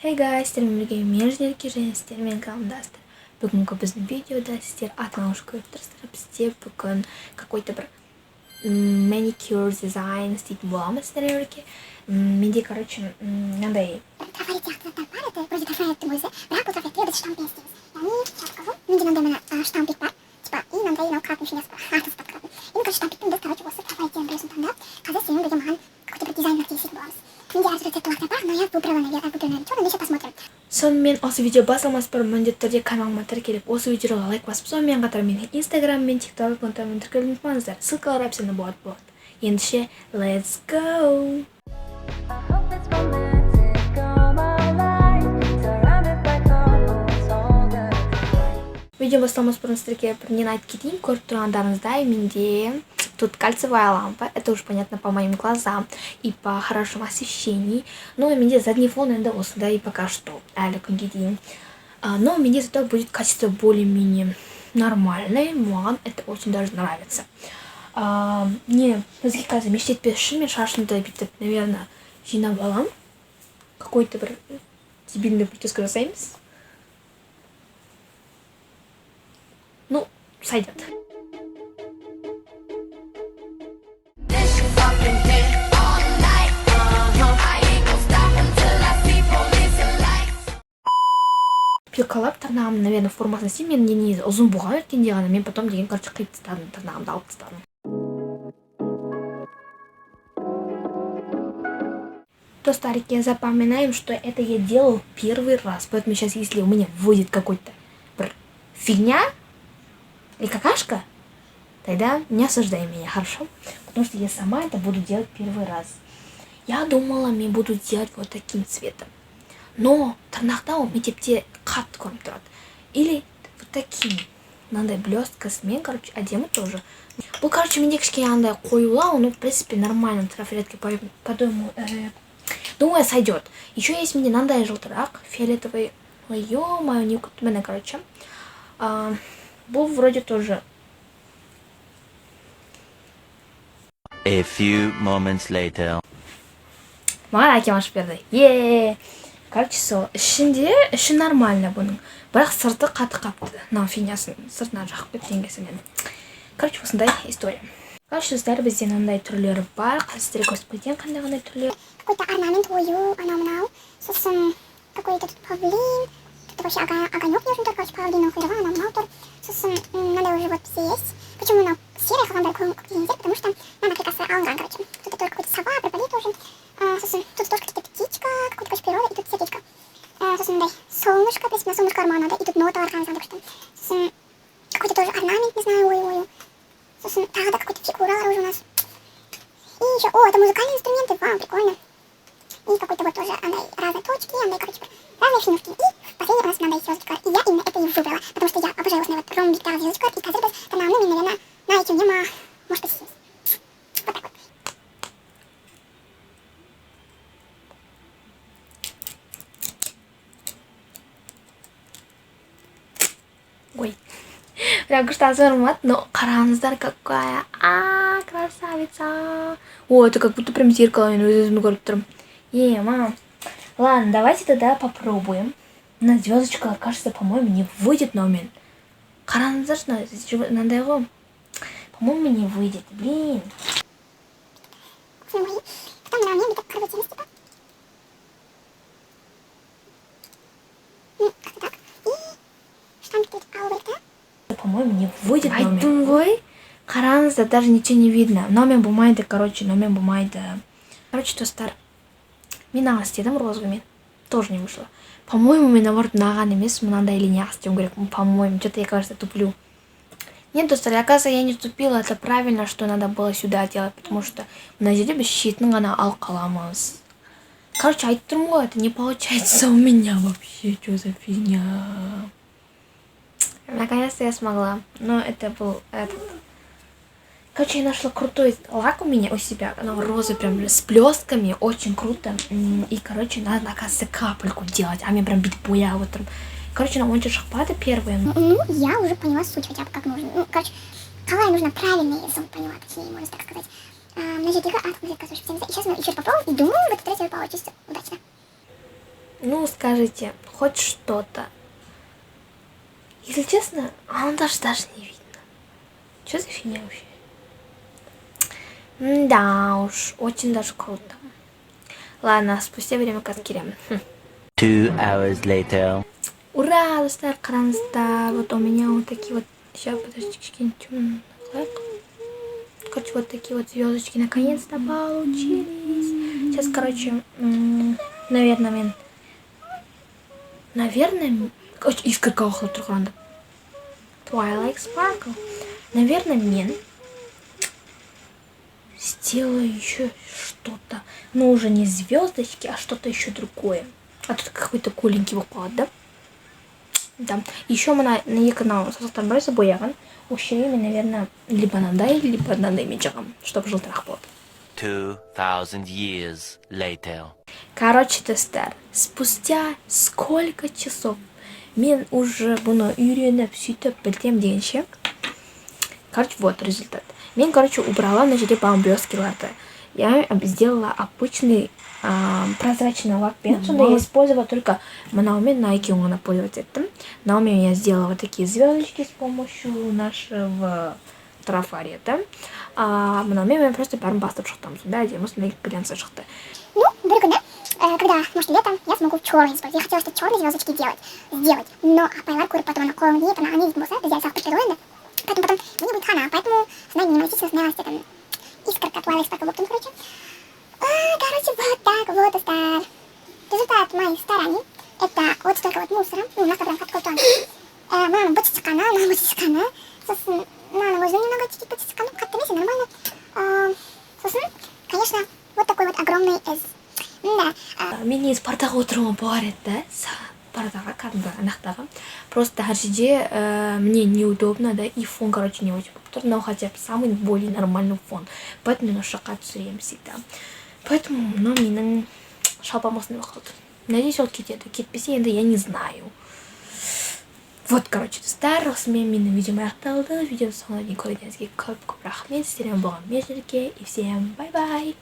Hey guys, сіздермен мен Жөнелке және сіздермен қалымдастыр. Бүгінгі біздің видеода сіздер атынан уже көріп тұрсыздар, бізде бүгін какой-то бір маникюр дизайн істейтін боламыз сіздерге. Менде, короче, мынандай трафарет сияқты заттар бар, это вроде трафареттің өзі, бірақ бұл трафаретке біз штамппен істейміз. Яғни, сейчас покажу. Менде мынандай мына штампик бар, типа, и мынандай мынау қағаз машинасы бар, артылып тұратын. И короче, штампиктің біз, короче, осы трафареттен біреусін таңдап, қазір сенің бірге маған какой-то бір дизайнерге істейтін боламыз. Менде әртүрлі рецептілер бар, но я выбрала, наверное, черный, еще посмотрим. Сонымен осы видео басылмас бұрын міндетті түрде каналыма тіркеліп, осы видеоға лайк басып, сонымен қатар менің инстаграм мен тикток аккаунттарыммен тіркелуді ұмытпаңыздар. Ссылкалар описанияда болады. Ендеше, let's go! Видео бастамас бұрын сіздерге бірден айтып кетейін. Көріп тұрғандарыңыздай, менде тут кальциевая лампа, это уж понятно по моим глазам и по хорошему освещению. Но менде задний фон это осындай и пока что, әлі күнге дейін. Но менде зато будет качество более-менее нормальное, маған это очень даже нравится. Не, бізге қазір мешітпес үшін мен шашымды бүйтіп, наверное, жинап алам. Какой-то бір дебильный прическа жасаймыз. Ну, сойдет. Пилкалап тырнағым, наверное, формасын істеймін. Мен не ұзын болған өткенде ғана, мен потом деген, короче, қиып тастадым, тырнағымды алып тастадым. Достарики, запоминаем, что это я делал первый раз. Поэтому сейчас, если у меня выйдет какой-то фигня или какашка, тогда не осуждай меня, хорошо? Потому что я сама это буду делать первый раз. Я думала, мне будут делать вот таким цветом. Но тырнақта ол мектепте қатты көрініп тұрады. Или вот таким. Мынандай блесткасымен, короче, әдемі тоже. Бұл, короче, менде кішкене андай қоюлау, ну, в принципе, нормально трафаретке думаю, сойдет. Еще есть мне мынандай жылтырақ, фиолетовый. Ой, ё-моё, не күтті, короче. Бұл вроде тоже. A few moments later. Маған әкем ашып берді. Короче, сол. Іші нормально бұның. Бірақ сырты қаты қапты. Мынау фигнясын сыртынан жақып кетті деңгесімен. Короче, осындай история. Короче, достар, бізде мынандай түрлері бар. Қазір сіздерге көрсетіп кетейін, қандай түрлері. Какой-то орнамент ою, анау-мынау. Сосын какой-то тут павлин. Тут вообще огонек нужен, только короче, павлиновый крыло, анау-мынау тұр. Сосын мынандай уже вот все есть. Почему мынау серый қалғандар көңілдер, потому что мына аппликация алынған, короче. Тут только какой-то сова, пропали тоже. Сосын тут тоже какая-то птичка, какой-то, короче, природа, и тут сердечко. Сосын мындай солнышко, в принципе, на солнышко надо, и тут ноталар қалған, так что. Сосын какой-то тоже орнамент, не знаю, ой-ой-ой. Сосын тағы да какой-то фигуралар уже у нас. И еще, это музыкальные инструменты, вау, прикольно. И какой-то вот тоже разные точки, короче, разные финюшки. И последний у нас мынандай звездочка. И я именно это и выбрала, потому что я обожаю вот ромбик, звездочка, и қазір біз тырнағымды мен, наверное, на этим нема, может быть, съесть. Вот так вот. Ой, прям күшті аромат, но қараңыздар какая, красавица. О, это как будто прям зеркало, мен өзімді көріп тұрмын. Мам. Ладно, давайте тогда попробуем. На звездочка, кажется, по-моему, не выйдет, но мен. Қараңыздар, мынандай ғой. По-моему, не выйдет, блин. Потом на небе так крутилось, типа. Как-то так. И штампик тут албырды. По-моему, не выйдет, но мен. Айттым ғой. Қараңыздар, даже ничего не видно. Номен болмайды, короче, номен болмайды. Короче, достар. Мен аға істедім розғымен. Тоже не вышло. По-моему, мен наоборот наған емес, мынандай линия істеуім керек. По-моему, что-то я, кажется, туплю. Нет, достар, оказывается, я не тупила. Это правильно, что надо было сюда делать, потому что мына жерде біз шетін ғана ал қаламыз. Короче, айтып тұрмын ғой, это не получается у меня вообще. Что за фигня? Наконец-то я смогла. Но это был этот... Короче, я нашла крутой лак у меня у себя, она розовый, прям с блестками, очень круто. И, короче, надо, оказывается, капельку делать, а мне прям бить боя вот там. Короче, на онче шахпаты первые. Ну, я уже поняла суть хотя бы как нужно. Ну, короче, қалай нужно правильный звук поняла, точнее, можно так сказать. На жердегі ат музыка, и сейчас мы еще попробуем, и думаю, в этот раз получится удачно. Ну, скажите, хоть что-то. Если честно, он даже не видно. Что за фигня вообще? Да уж, очень даже круто. Ладно, спустя время Казкирем. 2 hours later. Ура, достар кранста. Вот у меня вот такие вот. Сейчас, подождите, короче, вот такие вот звездочки наконец-то получились. Сейчас, короче, наверное, искра калахлы тұрғанда. Twilight Sparkle. Наверное, мен сделаю еще что-то. Но уже не звездочки, а что-то еще другое. А тут какой-то куленький выпад, да? Да. Еще мы на канал состав брайса бояган. Ущерими, наверное, либо надай, либо над имиджером, чтобы желтых было. 2000 years later. Короче, тестер. Спустя сколько часов мен уже буны үйреніп сөйтіп білдем дегенше. Короче, вот результат. Мен, короче, убрала на жерде бомбёрскиларды. Я сделала обычный прозрачный лакпен. Сонда я использовала только манаумен на икеонгана пользоваться этим. На уме я сделала вот такие звездочки с помощью нашего трафарета. А манаумен я просто бәрін бастырып шықтым. Сонда әдемі сондай глянцы шықты. Ну, бір күні, когда, может, летом, я смогу черный использовать. Я хотела, чтобы черные звездочки сделать. Но апайлар көріп потом ана қолым дейіп, ана не дейтін болса, бізде сақтып беру енді. Поэтому мне будет хана, поэтому, знаете, минималистично снялась там искорка Twilight Sparkle в общем, короче. Короче, вот так вот, достар. Результат моей стараний. Это вот столько вот мусора. Ну, у нас прям как картон. Мама, бочечкана, Сосын, можно немного чуть-чуть бочечкану, как-то вместе нормально. Сосын, конечно, вот такой вот огромный S. Да. Мен негізі пардаға отыруыма бар еді, да? Пардаға, кәдімгі анақтаға. Просто әр жерде мне неудобно, да, и фон, короче, не очень популярный, но хотя бы самый более нормальный фон. Поэтому мен ошаққа түсіремін всегда. Поэтому, ну, менің шалпам осындай қалды. Надеюсь, ол кетеді. Кетпесе, енді я не знаю. Вот, короче, достар, осымен менің видеом аяқталды. Видеоны соңына дейін көргеніңізге көп рахмет. Сіздермен болған мен Жеке, и всем бай-бай!